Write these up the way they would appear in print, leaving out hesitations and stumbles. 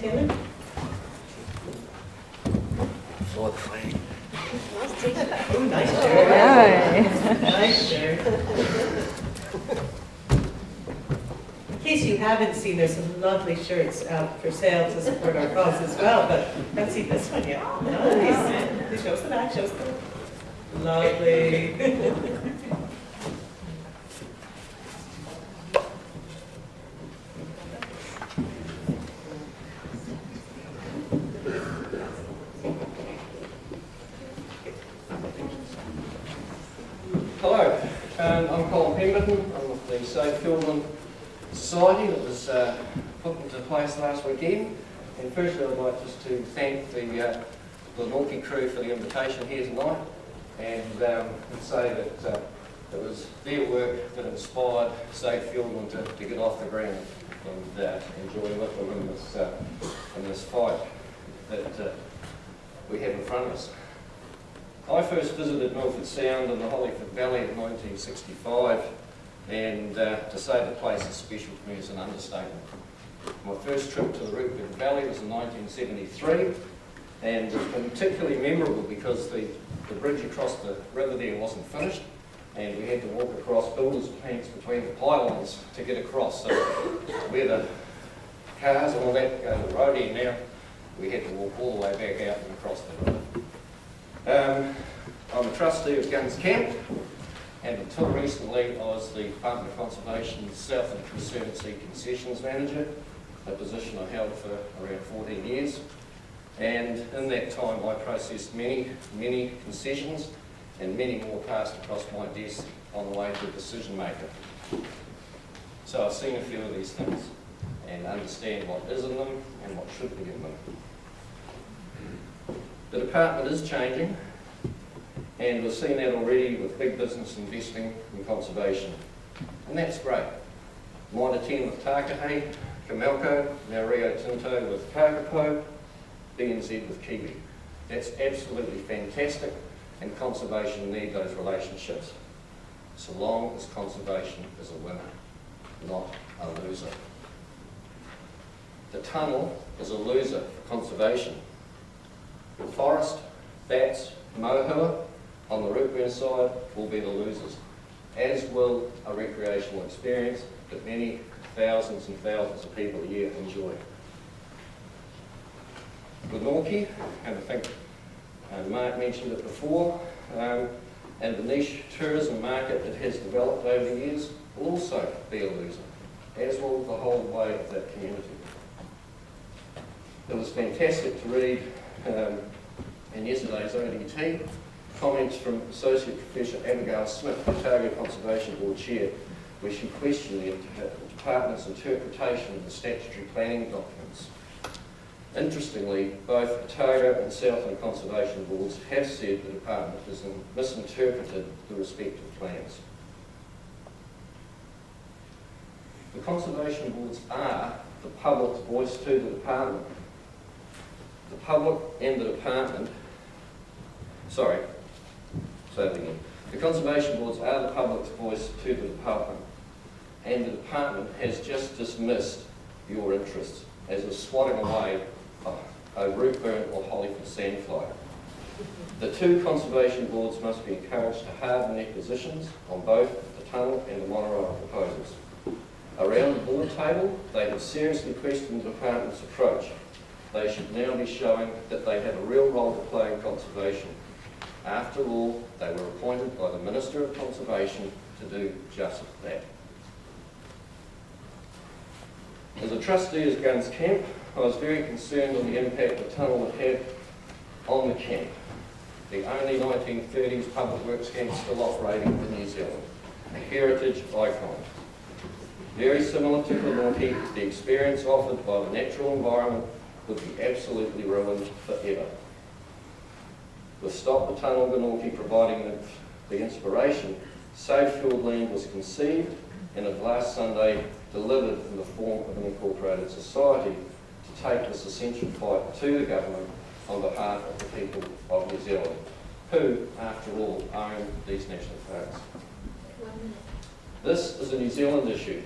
Taylor. For the flag. Oh, nice shirt. Nice shirt. In case you haven't seen, there's some lovely shirts out for sale to support our cause as well, but haven't seen this one yet. Nice. Show us the back, show us the lovely. Hello, I'm Colin Pemberton. I'm with the Safe Children Society that was put into place last weekend. And firstly, I'd like just to thank the Naughty crew for the invitation here tonight, and say that it was their work that inspired Safe Children to get off the ground and enjoy with them in this fight that we have in front of us. I first visited Milford Sound in the Hollyford Valley in 1965, and to say the place is special to me is an understatement. My first trip to the Milford Valley was in 1973, and it's particularly memorable because the bridge across the river there wasn't finished, and we had to walk across builders' planks between the pylons to get across. So where the cars and all that go to the road end now, we had to walk all the way back out and across the river. I'm a trustee of Guns Camp, and until recently I was the Department of Conservation's South and Conservancy Concessions Manager, a position I held for around 14 years. And in that time I processed many concessions, and many more passed across my desk on the way to a decision maker. So I've seen a few of these things and understand what is in them and what should be in them. The department is changing, and we've seen that already with big business investing in conservation, and that's great. Mitre 10 with Takahe, Camelco, now Rio Tinto with Kakapo, BNZ with Kiwi. That's absolutely fantastic, and conservation need those relationships, so long as conservation is a winner, not a loser. The tunnel is a loser for conservation. The forest, bats, mohua on the Rootburn side will be the losers, as will a recreational experience that many thousands and thousands of people a year enjoy. The Norkie, and I think Mark mentioned it before, and the niche tourism market that has developed over the years will also be a loser, as will the whole way of that community. It was fantastic to read in yesterday's ODT comments from Associate Professor Abigail Smith, the Otago Conservation Board Chair, where she questioned the Department's interpretation of the statutory planning documents. Interestingly, both Otago and Southland Conservation Boards have said the Department has misinterpreted the respective plans. The Conservation Boards are the public's voice to the Department. The public and the Department, the Conservation Boards are the public's voice to the Department, and the Department has just dismissed your interests as a swatting away a rootburn or Hollyford sandfly. The two Conservation Boards must be encouraged to harden their positions on both the tunnel and the monorail proposals. Around the board table, they have seriously questioned the Department's approach. They should now be showing that they have a real role to play in conservation. After all, they were appointed by the Minister of Conservation to do just that. As a trustee of Guns Camp, I was very concerned on the impact the tunnel would have on the camp, the only 1930s public works camp still operating in New Zealand, a heritage icon. Very similar to Glenorchy, the experience offered by the natural environment would be absolutely ruined forever. With Stop the Tunnel Glenorchy providing the inspiration, Safe Fieldland was conceived and of last Sunday delivered in the form of an incorporated society to take this essential fight to the government on behalf of the people of New Zealand, who, after all, own these national parks. This is a New Zealand issue.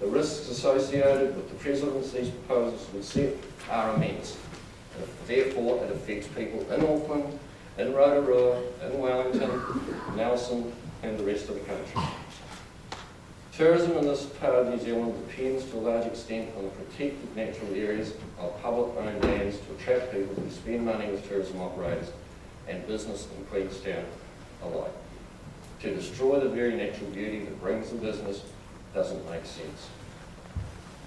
The risks associated with the presidency's proposals we set are immense. Therefore, it affects people in Auckland, in Rotorua, in Wellington, Nelson, and the rest of the country. Tourism in this part of New Zealand depends to a large extent on the protected natural areas of public-owned lands to attract people who spend money with tourism operators and business in Queenstown alike. To destroy the very natural beauty that brings the business doesn't make sense.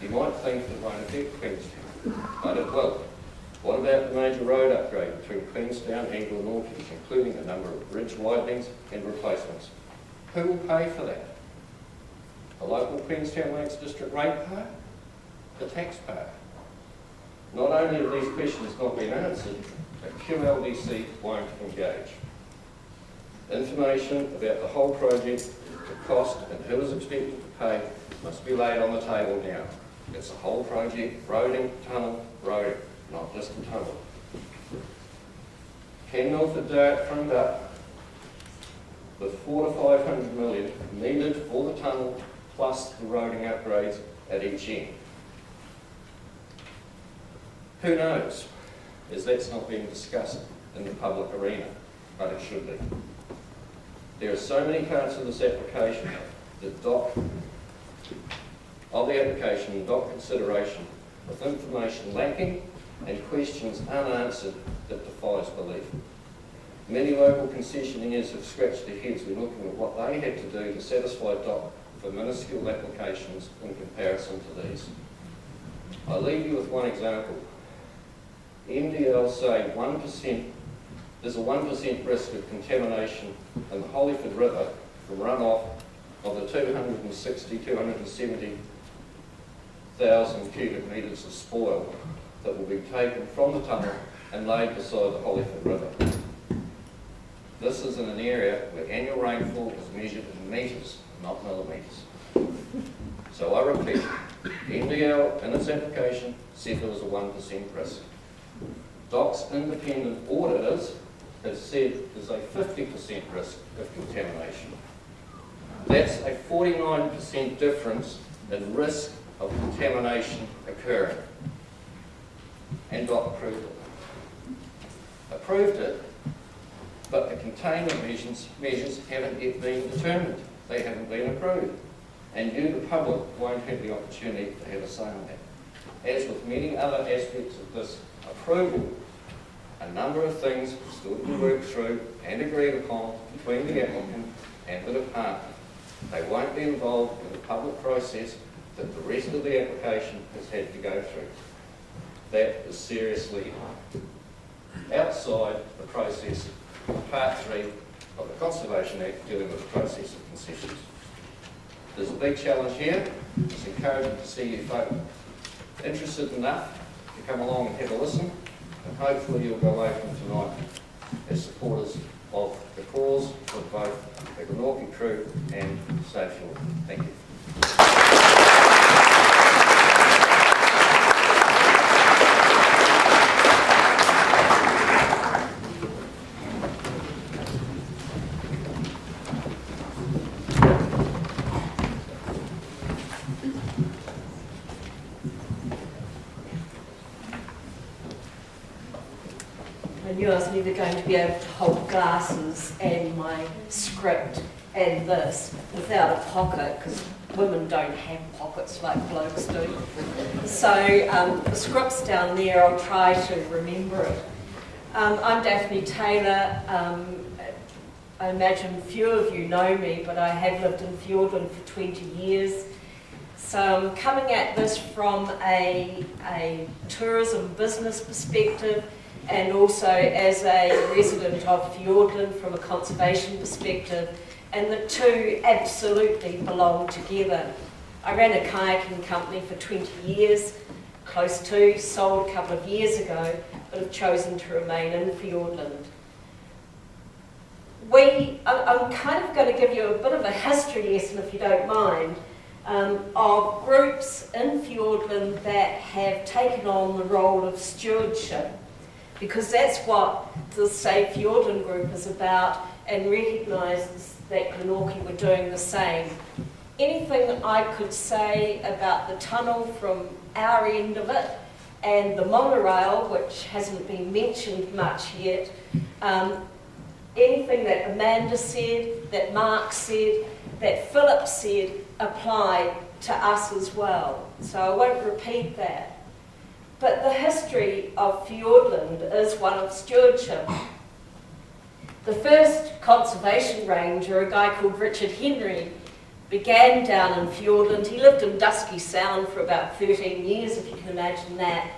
You might think it won't affect Queenstown, but it will. What about the major road upgrade between Queenstown and Glenorchy, including a number of bridge widenings and replacements? Who will pay for that? The local Queenstown Lakes District ratepayer? The taxpayer? Not only have these questions not been answered, but QLDC won't engage. Information about the whole project, the cost and who is expected to pay must be laid on the table now. It's a whole project, roading, tunnel, roading, not just a tunnel. Can Milford Dart front up with 400 to 500 million needed for the tunnel plus the roading upgrades at each end? Who knows, as that's not being discussed in the public arena, but it should be. There are so many parts of this application that dock consideration with information lacking and questions unanswered that defies belief. Many local concessionaires have scratched their heads when looking at what they had to do to satisfy DOC for minuscule applications in comparison to these. I'll leave you with one example. MDL say 1%, there's a 1% risk of contamination in the Holyford River from runoff of the 270,000 cubic metres of spoil that will be taken from the tunnel and laid beside the Holyford River. This is in an area where annual rainfall is measured in metres, not millimetres. So I repeat, MDL in its application said there was a 1% risk. DOC's independent auditors have said there's a 50% risk of contamination. That's a 49% difference in risk of contamination occurring. And DOC approved it. Approved it, but the containment measures haven't yet been determined. They haven't been approved. And you, the public, won't have the opportunity to have a say on that. As with many other aspects of this approval, a number of things still to be worked through and agreed upon between the applicant and the department. They won't be involved in the public process that the rest of the application has had to go through. That is seriously outside the process of Part 3 of the Conservation Act dealing with the process of concessions. There's a big challenge here. It's encouraging to see you folk interested enough to come along and have a listen, and hopefully you'll go away from tonight as supporters of the cause of both the Glenorchy crew and Safe Shore. Thank you. I knew I was never going to be able to hold glasses and my script and this without a pocket, because women don't have pockets like blokes do. So the script's down there, I'll try to remember it. I'm Daphne Taylor. I imagine few of you know me, but I have lived in Fiordland for 20 years. So I'm coming at this from a tourism business perspective, and also as a resident of Fiordland from a conservation perspective, and the two absolutely belong together. I ran a kayaking company for 20 years, close to, sold a couple of years ago, but have chosen to remain in Fiordland. I'm kind of going to give you a bit of a history lesson, if you don't mind, of groups in Fiordland that have taken on the role of stewardship, because that's what the Safe Fiordland group is about, and recognises that Glenorchy were doing the same. anything that I could say about the tunnel from our end of it and the monorail, which hasn't been mentioned much yet, anything that Amanda said, that Mark said, that Philip said, apply to us as well. So I won't repeat that. But the history of Fiordland is one of stewardship. The first conservation ranger, a guy called Richard Henry, began down in Fiordland. He lived in Dusky Sound for about 13 years, if you can imagine that,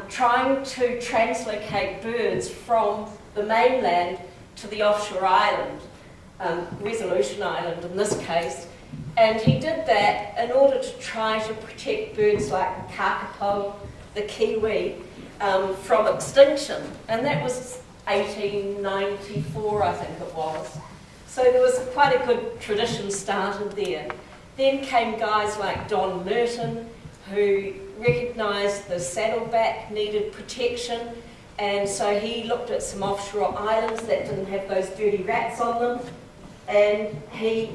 trying to translocate birds from the mainland to the offshore island, Resolution Island in this case. And he did that in order to try to protect birds like the kakapo, the kiwi, from extinction. And that was 1894, I think it was. So there was quite a good tradition started there. Then came guys like Don Merton, who recognised the saddleback needed protection, and so he looked at some offshore islands that didn't have those dirty rats on them, and he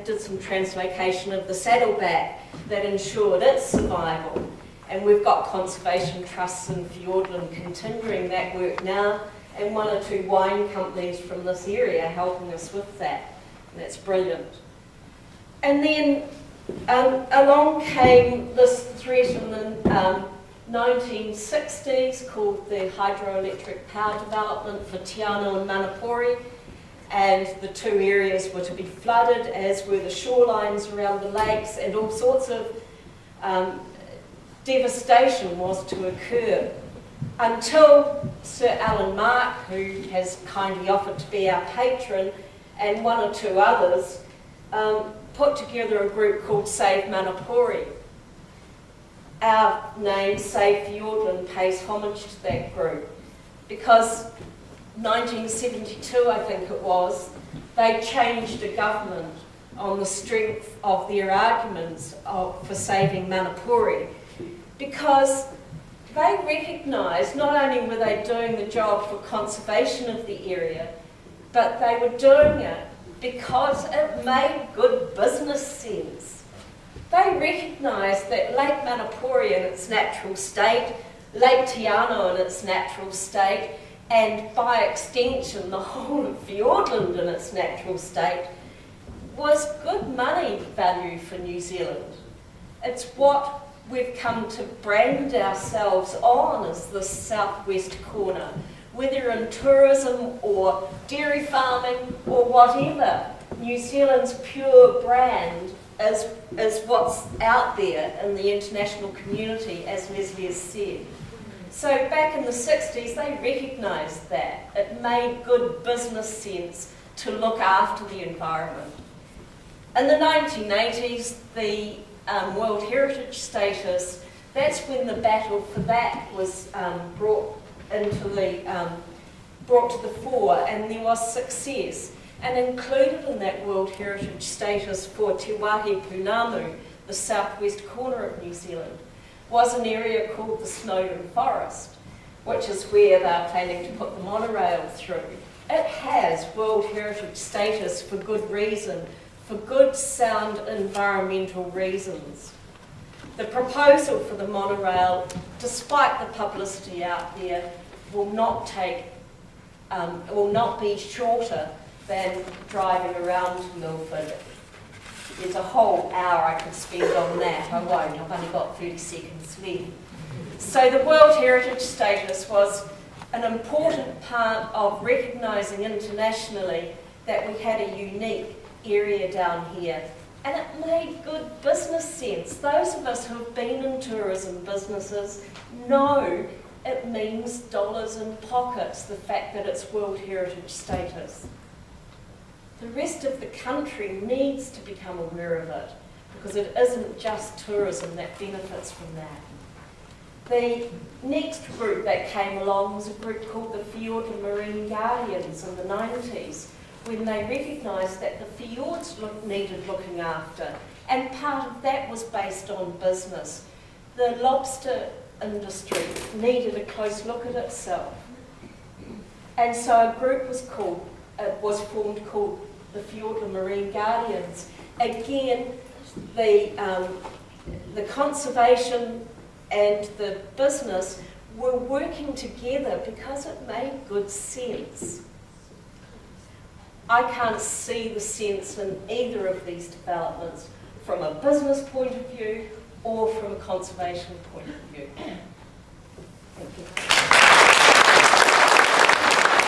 did some translocation of the saddleback that ensured its survival. And we've got conservation trusts in Fiordland continuing that work now, and one or two wine companies from this area helping us with that. And that's brilliant. And then along came this threat in the 1960s called the hydroelectric power development for Te Anau and Manapori, and the two areas were to be flooded, as were the shorelines around the lakes, and all sorts of devastation was to occur, until Sir Alan Mark, who has kindly offered to be our patron, and one or two others, put together a group called Save Manapori. Our name, Save Fiordland, pays homage to that group, because 1972, I think it was, they changed the government on the strength of their arguments for saving Manapori, because they recognised not only were they doing the job for conservation of the area, but they were doing it because it made good business sense. They recognised that Lake Manapori in its natural state, Lake Te Anau in its natural state, and by extension the whole of Fiordland in its natural state, was good money value for New Zealand. It's what we've come to brand ourselves on as the southwest corner, whether in tourism or dairy farming or whatever. New Zealand's pure brand is what's out there in the international community, as Leslie has said. So back in the 60s, they recognised that. It made good business sense to look after the environment. In the 1980s, the World Heritage status, that's when the battle for that was brought to the fore, and there was success. And included in that World Heritage status for Te Wāhi Pounamu, the southwest corner of New Zealand, was an area called the Snowdon Forest, which is where they're planning to put the monorail through. It has World Heritage status for good reason, for good, sound environmental reasons. The proposal for the monorail, despite the publicity out there, will not be shorter than driving around to Milford. There's a whole hour I could spend on that. I won't, I've only got 30 seconds left. So the World Heritage status was an important part of recognising internationally that we had a unique area down here. And it made good business sense. Those of us who have been in tourism businesses know it means dollars in pockets, the fact that it's World Heritage status. The rest of the country needs to become aware of it, because it isn't just tourism that benefits from that. The next group that came along was a group called the Fiordland Marine Guardians in the 90s, when they recognised that the fjords needed looking after, and part of that was based on business. The lobster industry needed a close look at itself. And so a group was formed called the Fiordland Marine Guardians, again, the conservation and the business were working together because it made good sense. I can't see the sense in either of these developments from a business point of view or from a conservation point of view. Thank you.